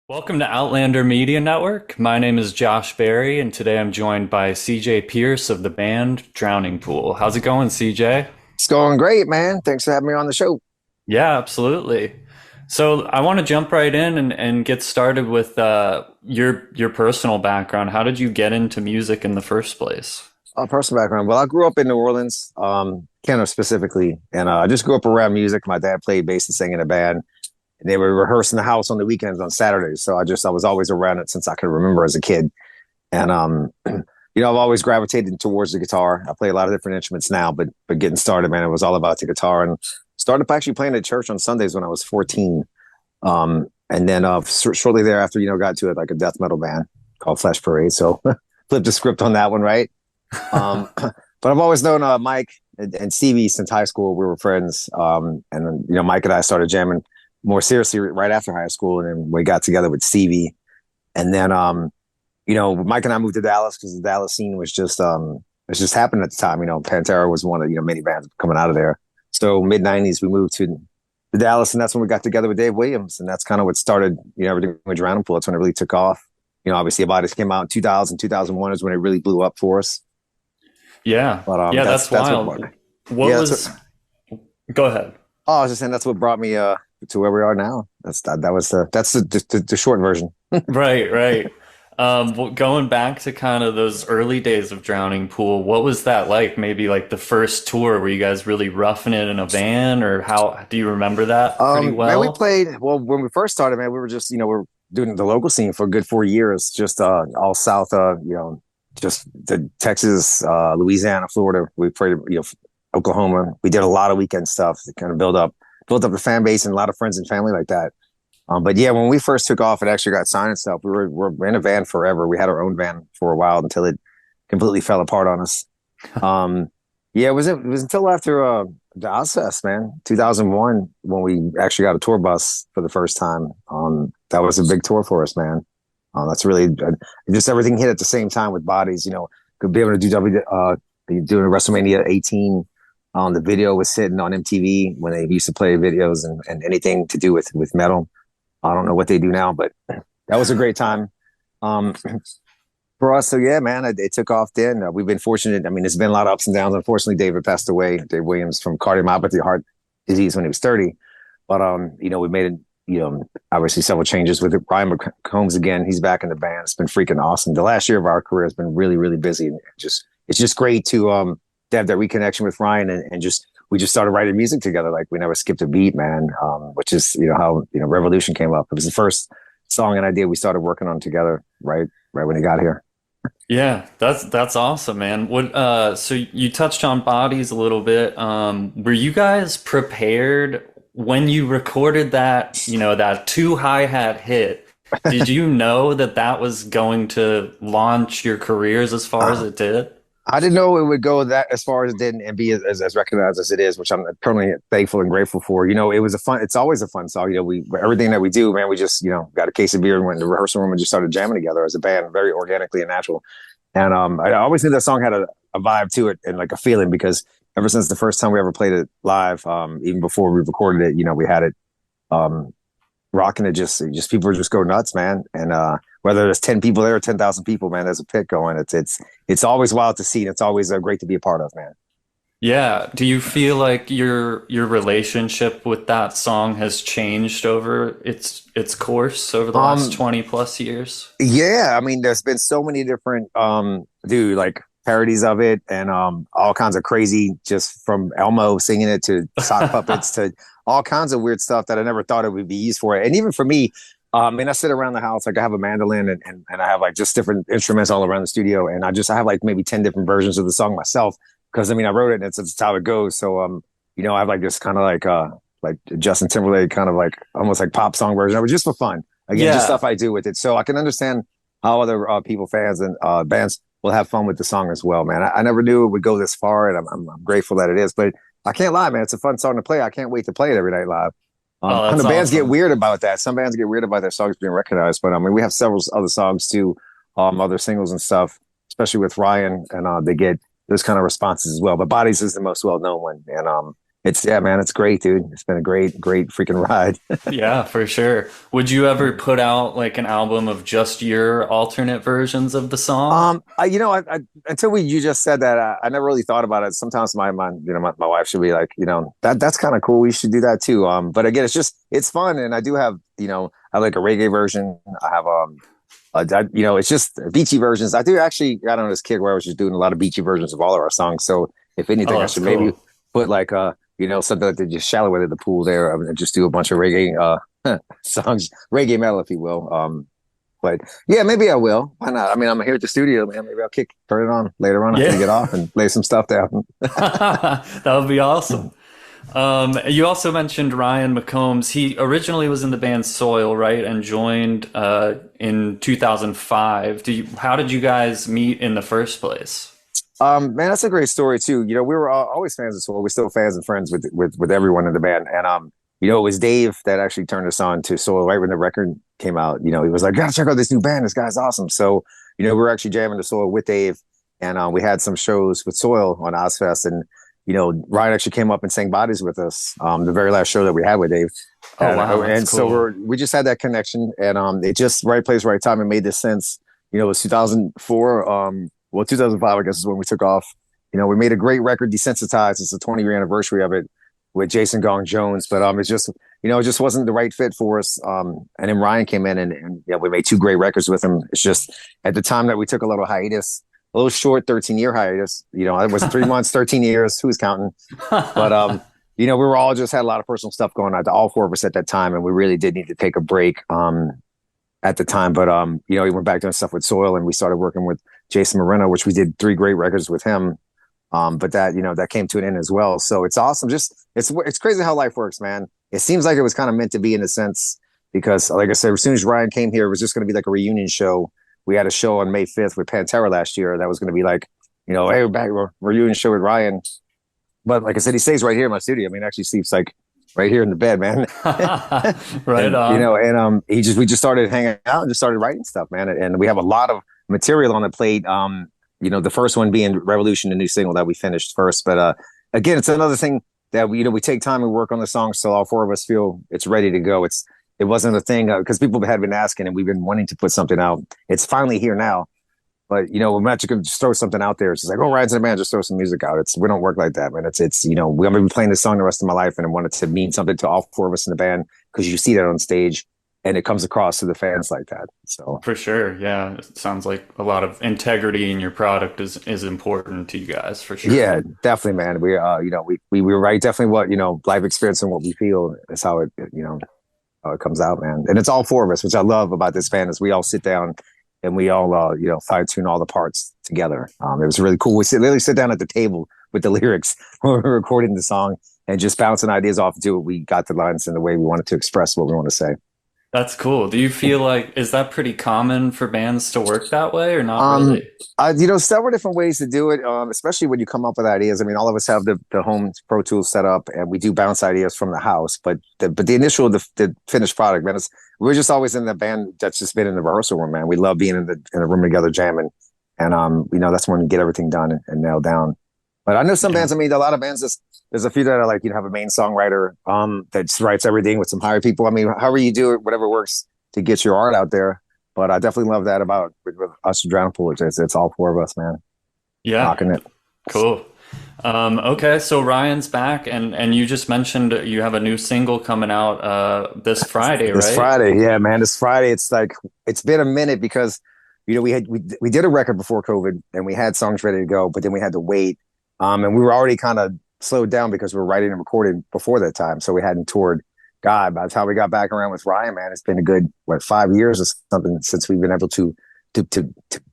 Welcome to Outlander Media Network. My name is Josh Berry, and today I'm joined by CJ Pierce of the band Drowning Pool. How's it going, CJ? It's going great, man. Thanks for having me on the show. Yeah, absolutely. So I want to jump right in and get started with your personal background. How did you get into music in the first place? Personal background. Well, I grew up in New Orleans, kind of specifically, and I just grew up around music. My dad played bass and sang in a band, and they were rehearsing the house on the weekends on Saturdays. So I was always around it since I could remember as a kid. And I've always gravitated towards the guitar. I play a lot of different instruments now, but getting started, man, it was all about the guitar. And started actually playing at church on Sundays when I was 14. And then shortly thereafter, got to like a death metal band called Flesh Parade. So flipped the script on that one, right? But I've always known Mike and Stevie since high school. We were friends. And Mike and I started jamming more seriously right after high school. And then we got together with Stevie. And then, Mike and I moved to Dallas because the Dallas scene was just happening at the time. Pantera was one of, many bands coming out of there. So mid 90s, we moved to Dallas, and that's when we got together with Dave Williams. And that's kind of what started, everything with Drowning Pool. That's when it really took off. Obviously, Bodies came out in 2000, 2001 is when it really blew up for us. Yeah, But yeah, that's that's wild. what, What yeah, was? Go ahead. I was just saying that's what brought me to where we are now. That's the short version. Right, right. Well, going back to kind of those early days of Drowning Pool, what was that like? Maybe like the first tour, were you guys really roughing it in a van, or how do you remember that pretty Man, we well? played well when we first started. Man, we were just we were doing the local scene for a good 4 years, just all south, just the Texas, Louisiana, Florida. We played, Oklahoma. We did a lot of weekend stuff to kind of build up the fan base and a lot of friends and family like that. But yeah, when we first took off and actually got signed and stuff, we're in a van forever. We had our own van for a while until it completely fell apart on us. Um, yeah, it was until after the Ozfest, man, 2001, when we actually got a tour bus for the first time. That was a big tour for us, man. That's really just everything hit at the same time with Bodies. Could be able to do doing WrestleMania 18. The video was sitting on MTV when they used to play videos and anything to do with metal. I don't know what they do now, but that was a great time um, for us. So yeah, man, it took off then. We've been fortunate. I mean, there's been a lot of ups and downs. Unfortunately, David passed away, Dave Williams, from cardiomyopathy, heart disease, when he was 30. But we made it. Obviously several changes with it. Ryan McCombs again. He's back in the band. It's been freaking awesome. The last year of our career has been really, really busy, and it's just great to have that reconnection with Ryan and just we just started writing music together. Like we never skipped a beat, man. Which is how Revolution came up. It was the first song and idea we started working on together. Right when he got here. Yeah, that's awesome, man. So you touched on Bodies a little bit. Were you guys prepared when you recorded that, that two hi-hat hit? Did you know that that was going to launch your careers as far as Uh, it did? I didn't know it would go that as far as it did and be as recognized as it is, which I'm eternally thankful and grateful for. It's always a fun song. Everything that we do, man, we just, got a case of beer and went in the rehearsal room and just started jamming together as a band, very organically and natural. And I always knew that song had a vibe to it and like a feeling because ever since the first time we ever played it live, even before we recorded it, we had it um, rocking it. Just people just go nuts, man. And whether there's 10 people there or 10,000 people, man, there's a pit going. It's always wild to see. And it's always great to be a part of, man. Yeah. Do you feel like your relationship with that song has changed over its course over the last Um, 20 plus years? yeah, I mean, there's been so many different, dude, like parodies of it and all kinds of crazy, just from Elmo singing it to sock puppets to all kinds of weird stuff that I never thought it would be used for. And even for me, and I sit around the house, like I have a mandolin and I have like just different instruments all around the studio. And I have like maybe 10 different versions of the song myself. Cause I mean, I wrote it and it's how it goes. So, I have like this kind of like Justin Timberlake kind of like almost like pop song version of it just for fun. Again, just Yeah. stuff I do with it. So I can understand how other people, fans and bands will have fun with the song as well, man. I never knew it would go this far and I'm grateful that it is, but I can't lie, man. It's a fun song to play. I can't wait to play it every night live. Oh, And that's the bands get awesome. weird about that. Some bands get weird about their songs being recognized, but I mean, we have several other songs too, other singles and stuff, especially with Ryan, and they get those kind of responses as well. But Bodies is the most well known one, and It's yeah, man, it's great, dude. It's been a great freaking ride. Yeah, for sure. Would you ever put out like an album of just your alternate versions of the song? Until you just said that, I never really thought about it. Sometimes my wife should be like, that's kind of cool. We should do that too. But again, it's fun, and I do have, I like a reggae version. I have it's just beachy versions. I do actually got on this kick where I was just doing a lot of beachy versions of all of our songs. So if Oh, anything, I that's should maybe cool. put like something like just shallow into the pool there, and just do a bunch of reggae songs, reggae metal, if you will. But yeah, maybe I will. Why not? I mean, I'm here at the studio, man. Maybe I'll turn it on later on after we Yeah. get off and lay some stuff down. That would be awesome. You also mentioned Ryan McCombs. He originally was in the band Soil, right, and joined in 2005. How did you guys meet in the first place? Man, that's a great story too. We were always fans of Soul. We're still fans and friends with everyone in the band. And it was Dave that actually turned us on to Soul right when the record came out. He was like, "Gotta check out this new band. This guy's awesome." So, we were actually jamming to Soil with Dave, and we had some shows with Soil on Ozfest, and Ryan actually came up and sang Bodies with us. The very last show that we had with Dave, Oh, and wow, that's and so cool. we just had that connection, and it just right place, right time. It made this sense. It was 2004. 2005, I guess, is when we took off. We made a great record, Desensitized. It's the 20-year anniversary of it with Jason Gong Jones, but it just wasn't the right fit for us. And then Ryan came in, and we made two great records with him. It's just at the time that we took a little hiatus, a little short 13-year hiatus. It was 3 months, 13 years. Who's counting? But we were all just had a lot of personal stuff going on, all four of us at that time, and we really did need to take a break. At the time. But he went back doing stuff with Soil, and we started working with Jason Moreno, which we did three great records with him. But that came to an end as well. So it's awesome. Just it's crazy how life works, man. It seems like it was kind of meant to be in a sense because, like I said, as soon as Ryan came here, it was just going to be like a reunion show. We had a show on May 5th with Pantera last year that was going to be like, hey, we're back, we're reunion show with Ryan. But like I said, he stays right here in my studio. I mean, actually sleeps like right here in the bed, man. Right and on. we just started hanging out and just started writing stuff, man. And we have a lot of material on the plate. The first one being Revolution, the new single that we finished first. But again, it's another thing that we take time and work on the songs so all four of us feel it's ready to go. It wasn't a thing because people had been asking and we've been wanting to put something out. It's finally here now. But we're not just gonna just throw something out there. It's just like, oh, Ryan's in the band, just throw some music out. We don't work like that, man. We're gonna be playing this song the rest of my life, and I want it to mean something to all four of us in the band because you see that on stage, and it comes across to the fans like that. So For sure. Yeah. It sounds like a lot of integrity in your product is important to you guys, for sure. yeah, definitely, man. We write definitely what life experience and what we feel is how it comes out, man. And it's all four of us, which I love about this band is we all sit down and we all fine tune all the parts together. It was really cool. Literally sit down at the table with the lyrics when we were recording the song and just bouncing ideas off into it. We got the lines in the way we wanted to express what we want to say. That's cool. Do you feel like, is that pretty common for bands to work that way or not Um, really? Several different ways to do it. Especially when you come up with ideas. I mean, all of us have the home Pro Tools set up, and we do bounce ideas from the house. But the initial, the finished product, man, we're just always in the band that's just been in the rehearsal room, man. We love being in the room together jamming, and that's when we get everything done and nailed down. But I know some Yeah, bands. I mean, a lot of bands. There's a few that are like have a main songwriter that just writes everything with some hired people. I mean, however you do it, whatever works to get your art out there. But I definitely love that about with us Drown Pool. It's all four of us, man, yeah, rocking it. cool. Okay, so Ryan's back, and you just mentioned you have a new single coming out this Friday, This right? Friday, yeah, man. This Friday, it's like it's been a minute because we did a record before COVID and we had songs ready to go, but then we had to wait. And we were already kind of slowed down because we were writing and recording before that time, so we hadn't toured. God, by the time we got back around with Ryan, man, it's been a good 5 years or something since we've been able to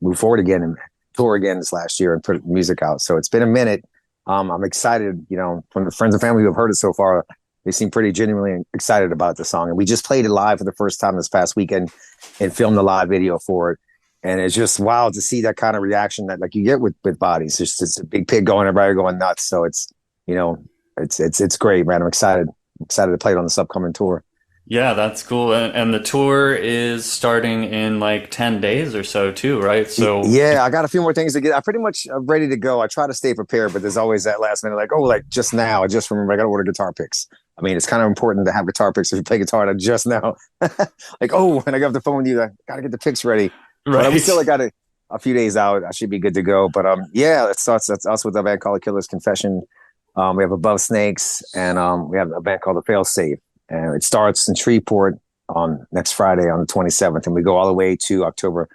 move forward again and tour again this last year and put music out. So it's been a minute. I'm excited, from the friends and family who have heard it so far. They seem pretty genuinely excited about the song. And we just played it live for the first time this past weekend and filmed the live video for it. And it's just wild to see that kind of reaction that like you get with Bodies. It's a big pig going, everybody going nuts. So it's, it's great, man. I'm excited to play it on this upcoming tour. Yeah, that's cool. And the tour is starting in like 10 days or so too, right? So, Yeah, I got a few more things to get. I pretty much am ready to go. I try to stay prepared, but there's always that last minute, like, oh, like just now. I just remember I got to order guitar picks. I mean, it's kind of important to have guitar picks if you play guitar. Like just now, like, oh, when I get off the phone with you, I got to get the picks ready. But we still right. got a few days out. I should be good to go. But yeah, it starts. That's us with a band called Killer's Confession. We have Above Snakes, and we have a band called The Fail Safe, and it starts in Shreveport on next Friday on the 27th, and we go all the way to October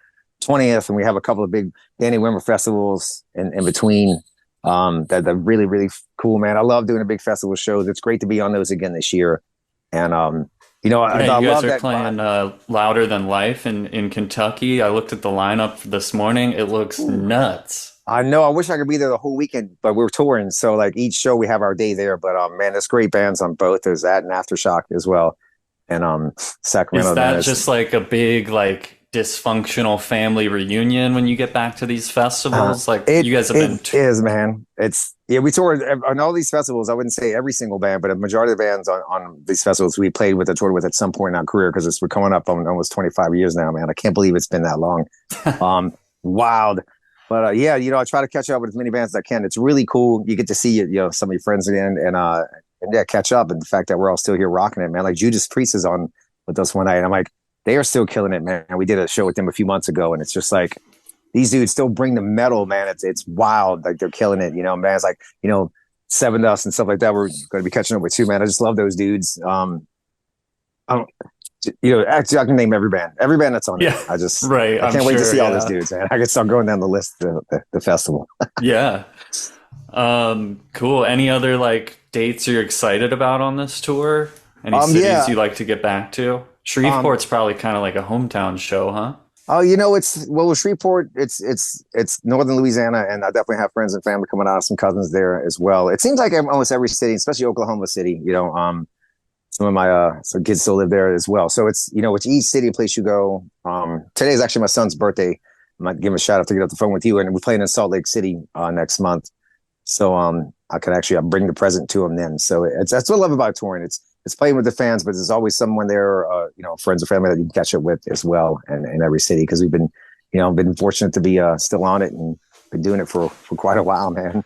20th, and we have a couple of big Danny Wimmer festivals in between. That are really really cool, man. I love doing the big festival shows. It's great to be on those again this year, and Yeah, I you guys love are that vibe. playing Louder Than Life in Kentucky. I looked at the lineup this morning. It looks Ooh. nuts. I know. I wish I could be there the whole weekend, but we're touring, so like each show we have our day there. But man, there's great bands on both. There's that and Aftershock as well, and Is Sacramento, man. that It's just like a big like dysfunctional family reunion when you get back to these festivals? Like you guys have it been is, man. It's yeah. We toured on all these festivals. I wouldn't say every single band, but a majority of the bands on these festivals we played with or toured with at some point in our career because we're coming up on almost 25 years now, man. I can't believe it's been that long. Um, Wild. But yeah, I try to catch up with as many bands as I can. It's really cool. You get to see some of your friends again and yeah, catch up. And the fact that we're all still here rocking it, man. Like Judas Priest is on with us one night. And I'm like, they are still killing it, man. We did a show with them a few months ago, and it's just like these dudes still bring the metal, man. It's wild. Like they're killing it, man. It's like, Seven Dust and stuff like that. We're going to be catching up with too, man. I just love those dudes. I don't, actually, I can name every band that's on there. yeah, right, I I'm can't wait to sure, see all those yeah. dudes, man. I can start going down the list, the festival. Yeah. Cool. Any other like dates you're excited about on this tour? Any cities Yeah. you like to get back to? Um, Shreveport's probably kind of like a hometown show, huh? oh, it's well with Shreveport, it's northern Louisiana, and I definitely have friends and family coming out, some cousins there as well. It seems like almost every city, especially Oklahoma City, some of my some kids still live there as well. So it's with each city place you go. Today is actually my son's birthday. I might give him a shout out to get off the phone with you, and we're playing in Salt Lake City next month. So I can actually bring the present to him then. So that's what I love about touring. It's playing with the fans, but there's always someone there, friends or family that you can catch up with as well, and in every city because we've been fortunate to be still on it and been doing it for quite a while, man.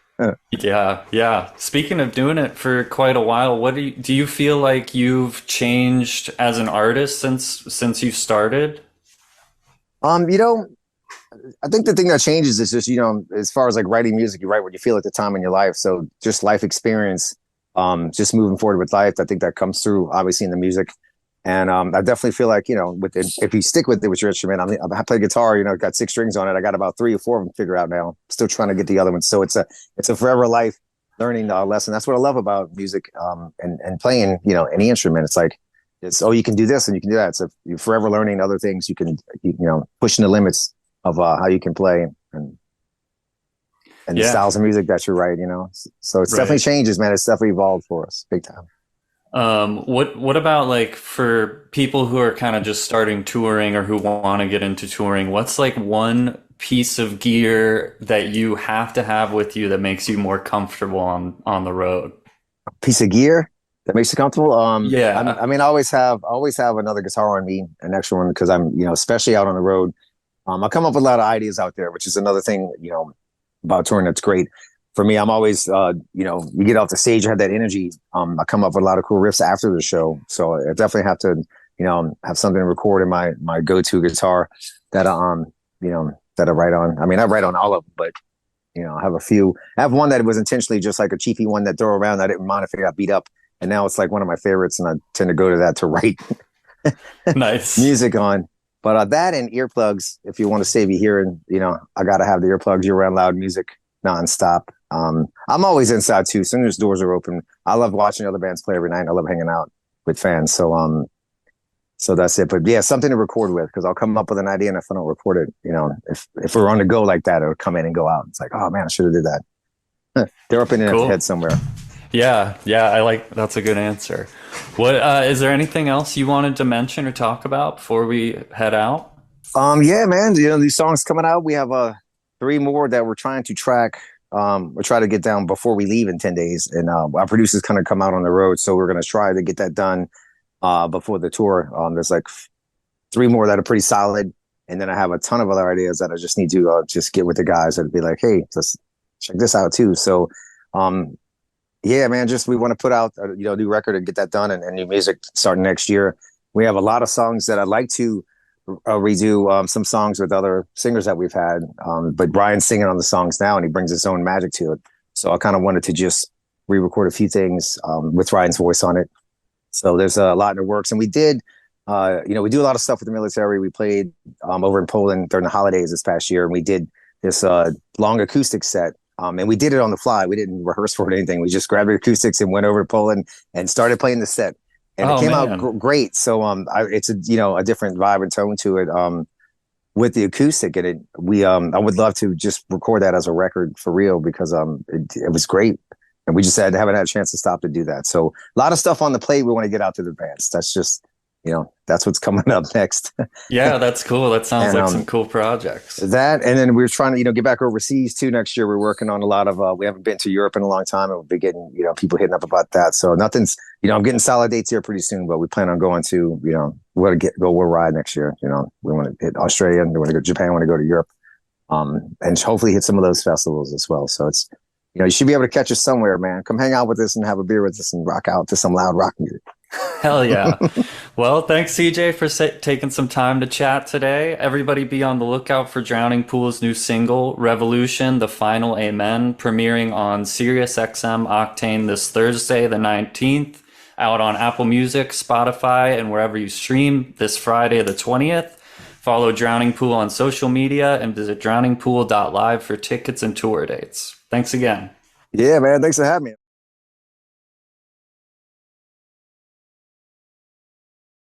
Yeah, yeah. Speaking of doing it for quite a while, what do you feel like you've changed as an artist since you started? um, you know, I think the thing that changes is just, as far as like writing music, you write what you feel at the time in your life. So just life experience, just moving forward with life. I think that comes through obviously in the music. And I definitely feel like, with it, if you stick with it with your instrument, I play guitar, got six strings on it. I got about three or four of them figured out now. Still trying to get the other ones. So it's a forever life learning lesson. That's what I love about music and playing, any instrument. It's like, you can do this and you can do that. So you're forever learning other things. You can, pushing the limits of how you can play and the Yeah, styles of music that you write, So it's definitely right. changes, man. It's definitely evolved for us big time. What about like for people who are kind of just starting touring or who want to get into touring, what's like one piece of gear that you have to have with you that makes you more comfortable on the road? Piece of gear that makes you comfortable. Yeah. I mean, I always have another guitar on me, an extra one, because I'm, especially out on the road. I come up with a lot of ideas out there, which is another thing, about touring that's great for me. I'm always, you get off the stage, you have that energy. I come up with a lot of cool riffs after the show, so I definitely have to, have something to record in my go-to guitar that that I write on. I mean, I write on all of them, but I have a few. I have one that was intentionally just like a cheapy one that throw around. I didn't mind if it got beat up, and now it's like one of my favorites, and I tend to go to that to write Nice. music on. But that and earplugs, if you want to save you hearing, I gotta have the earplugs. You're around loud music nonstop. I'm always inside too. As soon as doors are open, I love watching other bands play every night. I love hanging out with fans. So that's it. But yeah, something to record with because I'll come up with an idea, and if I don't record it, if we're on the go like that, it'll come in and go out. It's like, oh man, I should have did that. They're up in the Cool. head somewhere. Yeah, yeah, I like that's a good answer. What is there anything else you wanted to mention or talk about before we head out? Yeah, man. These songs coming out. We have three more that we're trying to track. We're trying to get down before we leave in 10 days, and our producers kind of come out on the road, so we're gonna try to get that done. before the tour. There's like three more that are pretty solid, and then I have a ton of other ideas that I just need to just get with the guys and be like, hey, let's check this out too. So, um, yeah, man, just we want to put out a new record and get that done, and new music starting next year. We have a lot of songs that I'd like to redo, some songs with other singers that we've had, but Brian's singing on the songs now, and he brings his own magic to it. So I kind of wanted to just re-record a few things with Ryan's voice on it. So there's a lot in the works, and we did. We do a lot of stuff with the military. We played over in Poland during the holidays this past year, and we did this long acoustic set. And we did it on the fly. We didn't rehearse for it or anything. We just grabbed the acoustics and went over to Poland and started playing the set. And it Oh came out man. great. So it's a different vibe and tone to it with the acoustic. And I would love to just record that as a record for real because it was great. And we just haven't had a chance to stop to do that. So a lot of stuff on the plate we want to get out to the bands. That's just that's what's coming up next. Yeah, that's cool. That sounds And like some cool projects. that, and then we're trying to get back overseas too next year. We're working on a lot of. We haven't been to Europe in a long time, and we'll be getting people hitting up about that. So nothing's. I'm getting solid dates here pretty soon, but we plan on going to. We want to go world ride next year. We want to hit Australia, and we want to go to Japan. We want to go to Europe, and hopefully hit some of those festivals as well. So it's. You should be able to catch us somewhere, man. Come hang out with us and have a beer with us and rock out to some loud rock music. Hell yeah. Well, thanks, CJ, for taking some time to chat today. Everybody be on the lookout for Drowning Pool's new single, Revolution, The Final Amen, premiering on SiriusXM Octane this Thursday, the 19th, out on Apple Music, Spotify, and wherever you stream this Friday, the 20th. Follow Drowning Pool on social media and visit drowningpool.live for tickets and tour dates. Thanks again. Yeah, man. Thanks for having me.